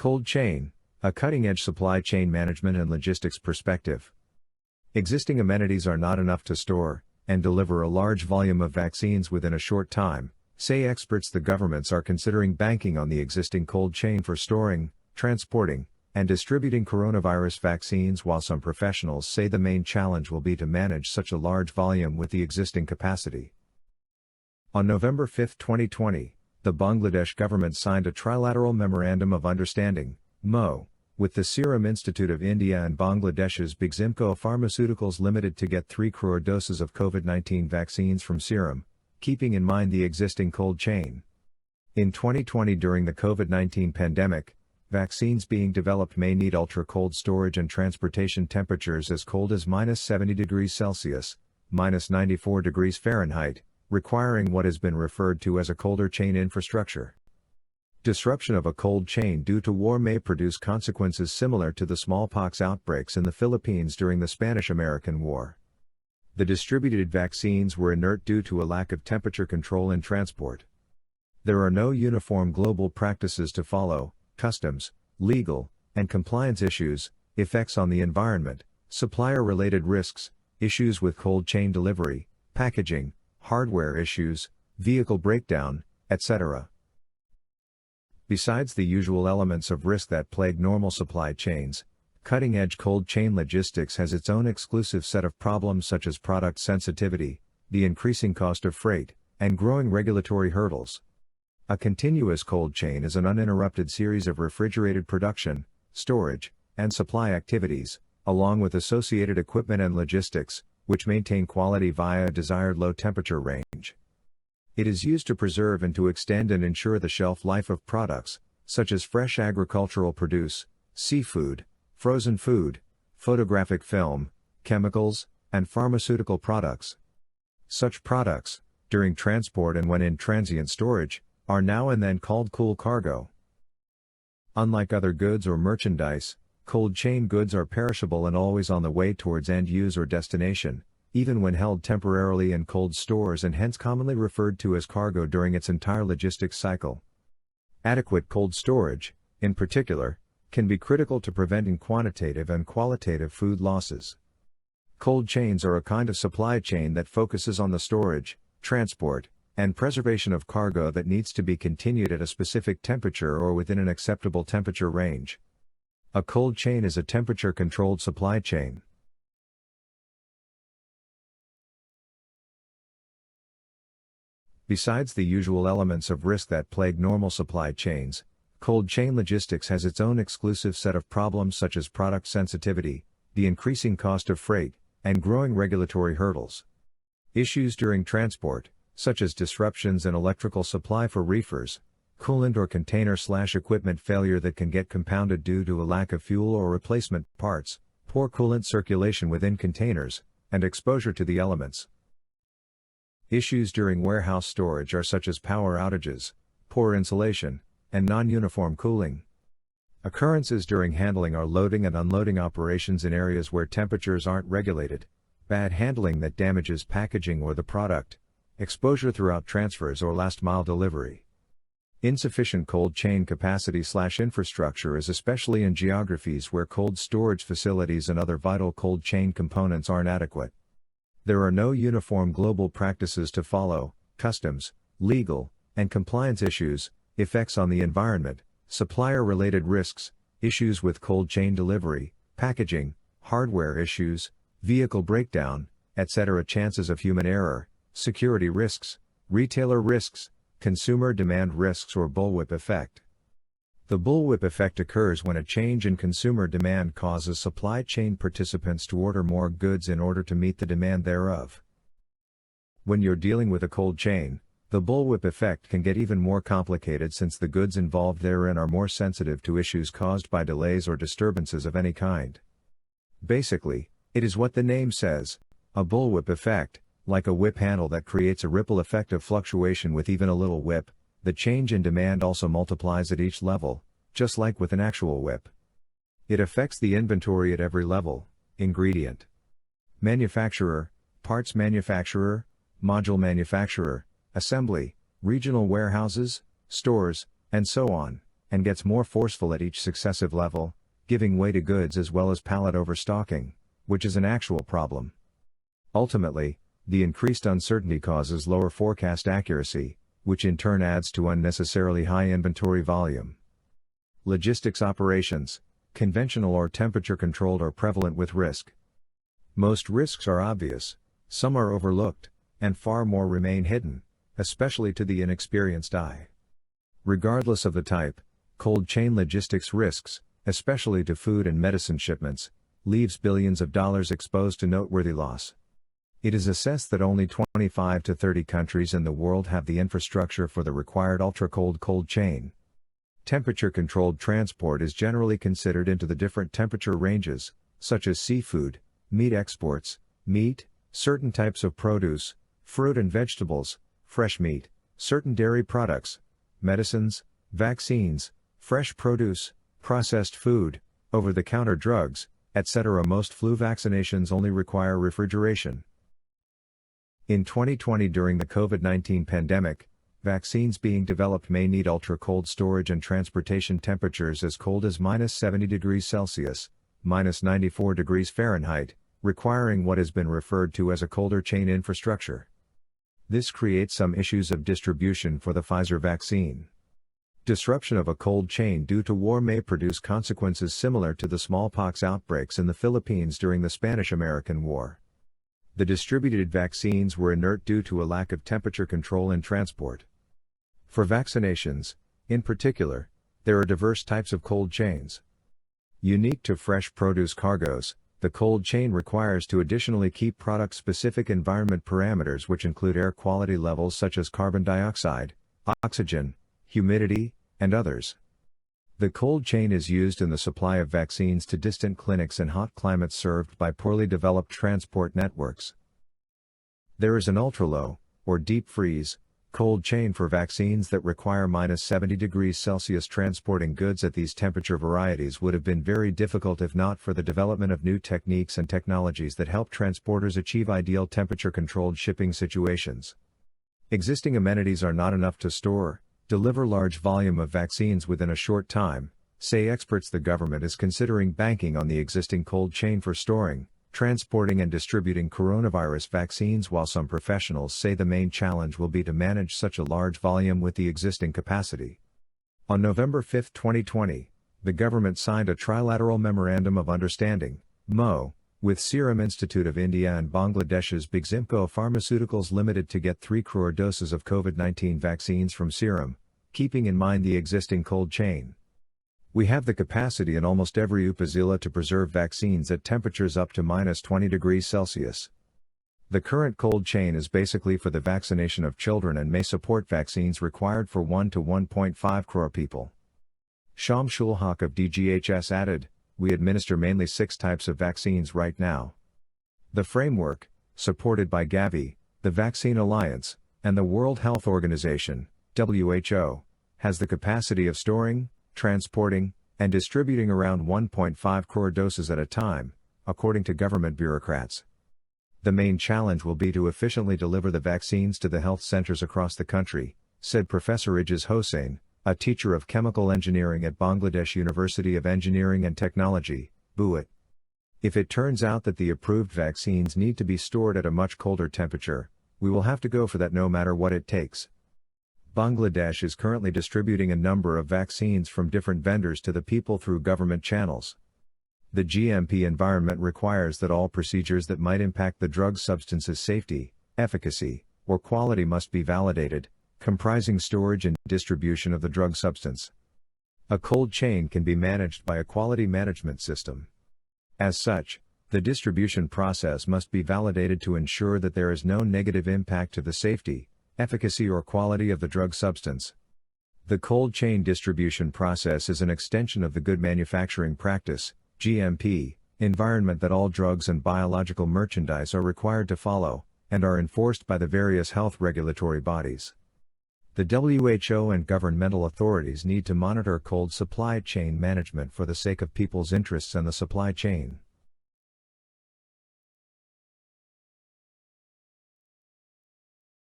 Cold chain, a cutting-edge supply chain management and logistics perspective. Existing amenities are not enough to store and deliver a large volume of vaccines within a short time, say experts. The governments are considering banking on the existing cold chain for storing, transporting, and distributing coronavirus vaccines, while some professionals say the main challenge will be to manage such a large volume with the existing capacity. On November 5, 2020, the Bangladesh government signed a trilateral Memorandum of Understanding, MO, with the Serum Institute of India and Bangladesh's Bigzimco Pharmaceuticals Limited to get 3 crore doses of COVID-19 vaccines from Serum, keeping in mind the existing cold chain. In 2020, during the COVID-19 pandemic, vaccines being developed may need ultra-cold storage and transportation temperatures as cold as -70 degrees Celsius, -94 degrees Fahrenheit, requiring what has been referred to as a colder chain infrastructure. Disruption of a cold chain due to war may produce consequences similar to the smallpox outbreaks in the Philippines during the Spanish-American War. The distributed vaccines were inert due to a lack of temperature control in transport. There are no uniform global practices to follow. Customs, legal, and compliance issues, effects on the environment, supplier-related risks, issues with cold chain delivery, packaging, hardware issues, vehicle breakdown, etc. Besides the usual elements of risk that plague normal supply chains, cutting-edge cold chain logistics has its own exclusive set of problems, such as product sensitivity, the increasing cost of freight, and growing regulatory hurdles. A continuous cold chain is an uninterrupted series of refrigerated production, storage, and supply activities, along with associated equipment and logistics, which maintain quality via a desired low temperature range. It is used to preserve and to extend and ensure the shelf life of products, such as fresh agricultural produce, seafood, frozen food, photographic film, chemicals, and pharmaceutical products. Such products, during transport and when in transient storage, are now and then called cool cargo. Unlike other goods or merchandise, cold chain goods are perishable and always on the way towards end use or destination, even when held temporarily in cold stores, and hence commonly referred to as cargo during its entire logistics cycle. Adequate cold storage, in particular, can be critical to preventing quantitative and qualitative food losses. Cold chains are a kind of supply chain that focuses on the storage, transport, and preservation of cargo that needs to be continued at a specific temperature or within an acceptable temperature range. A cold chain is a temperature-controlled supply chain. Besides the usual elements of risk that plague normal supply chains, cold chain logistics has its own exclusive set of problems, such as product sensitivity, the increasing cost of freight, and growing regulatory hurdles. Issues during transport, such as disruptions in electrical supply for reefers, coolant or container/equipment failure that can get compounded due to a lack of fuel or replacement parts, poor coolant circulation within containers, and exposure to the elements. Issues during warehouse storage are such as power outages, poor insulation, and non-uniform cooling. Occurrences during handling are loading and unloading operations in areas where temperatures aren't regulated, bad handling that damages packaging or the product, exposure throughout transfers or last-mile delivery. Insufficient cold chain capacity/infrastructure is especially in geographies where cold storage facilities and other vital cold chain components aren't adequate. There are no uniform global practices to follow. Customs, legal, and compliance issues, effects on the environment, supplier-related risks, issues with cold chain delivery, packaging, hardware issues, vehicle breakdown, etc. Chances of human error, security risks, retailer risks, consumer demand risks, or bullwhip effect. The bullwhip effect occurs when a change in consumer demand causes supply chain participants to order more goods in order to meet the demand thereof. When you're dealing with a cold chain, the bullwhip effect can get even more complicated, since the goods involved therein are more sensitive to issues caused by delays or disturbances of any kind. Basically, it is what the name says, a bullwhip effect. Like a whip handle that creates a ripple effect of fluctuation with even a little whip, the change in demand also multiplies at each level, just like with an actual whip. It affects the inventory at every level: ingredient manufacturer, parts manufacturer, module manufacturer, assembly, regional warehouses, stores, and so on, and gets more forceful at each successive level, giving way to goods as well as pallet overstocking, which is an actual problem. Ultimately, the increased uncertainty causes lower forecast accuracy, which in turn adds to unnecessarily high inventory volume. Logistics operations, conventional or temperature-controlled, are prevalent with risk. Most risks are obvious, some are overlooked, and far more remain hidden, especially to the inexperienced eye. Regardless of the type, cold chain logistics risks, especially to food and medicine shipments, leaves billions of dollars exposed to noteworthy loss. It is assessed that only 25 to 30 countries in the world have the infrastructure for the required ultra-cold cold chain. Temperature-controlled transport is generally considered into the different temperature ranges, such as seafood, meat exports, meat, certain types of produce, fruit and vegetables, fresh meat, certain dairy products, medicines, vaccines, fresh produce, processed food, over-the-counter drugs, etc. Most flu vaccinations only require refrigeration. In 2020, during the COVID-19 pandemic, vaccines being developed may need ultra-cold storage and transportation temperatures as cold as -70 degrees Celsius, -94 degrees Fahrenheit, requiring what has been referred to as a colder chain infrastructure. This creates some issues of distribution for the Pfizer vaccine. Disruption of a cold chain due to war may produce consequences similar to the smallpox outbreaks in the Philippines during the Spanish-American War. The distributed vaccines were inert due to a lack of temperature control and transport. For vaccinations, in particular, there are diverse types of cold chains. Unique to fresh produce cargoes, the cold chain requires to additionally keep product-specific environment parameters, which include air quality levels such as carbon dioxide, oxygen, humidity, and others. The cold chain is used in the supply of vaccines to distant clinics in hot climates served by poorly developed transport networks. There is an ultra-low, or deep freeze, cold chain for vaccines that require -70 degrees Celsius. Transporting goods at these temperature varieties would have been very difficult if not for the development of new techniques and technologies that help transporters achieve ideal temperature-controlled shipping situations. Existing amenities are not enough to deliver large volume of vaccines within a short time, say experts. The government is considering banking on the existing cold chain for storing, transporting and distributing coronavirus vaccines, while some professionals say the main challenge will be to manage such a large volume with the existing capacity. On November 5, 2020, the government signed a trilateral Memorandum of Understanding, MO, with Serum Institute of India and Bangladesh's Bigzimco Pharmaceuticals Limited to get 3 crore doses of COVID-19 vaccines from Serum, keeping in mind the existing cold chain. We have the capacity in almost every upazila to preserve vaccines at temperatures up to -20 degrees Celsius. The current cold chain is basically for the vaccination of children and may support vaccines required for 1 to 1.5 crore people. Sham Shulhak of DGHS added, "We administer mainly 6 types of vaccines right now. The framework, supported by Gavi, the Vaccine Alliance, and the World Health Organization, WHO, has the capacity of storing, transporting, and distributing around 1.5 crore doses at a time, according to government bureaucrats. The main challenge will be to efficiently deliver the vaccines to the health centers across the country," said Professor Ijaz Hossain, a teacher of chemical engineering at Bangladesh University of Engineering and Technology, BUET. If it turns out that the approved vaccines need to be stored at a much colder temperature, we will have to go for that no matter what it takes. Bangladesh is currently distributing a number of vaccines from different vendors to the people through government channels. The GMP environment requires that all procedures that might impact the drug substance's safety, efficacy, or quality must be validated, comprising storage and distribution of the drug substance. A cold chain can be managed by a quality management system. As such, the distribution process must be validated to ensure that there is no negative impact to the safety, efficacy or quality of the drug substance. The cold chain distribution process is an extension of the Good Manufacturing Practice, GMP, environment that all drugs and biological merchandise are required to follow, and are enforced by the various health regulatory bodies. The WHO and governmental authorities need to monitor cold supply chain management for the sake of people's interests and the supply chain.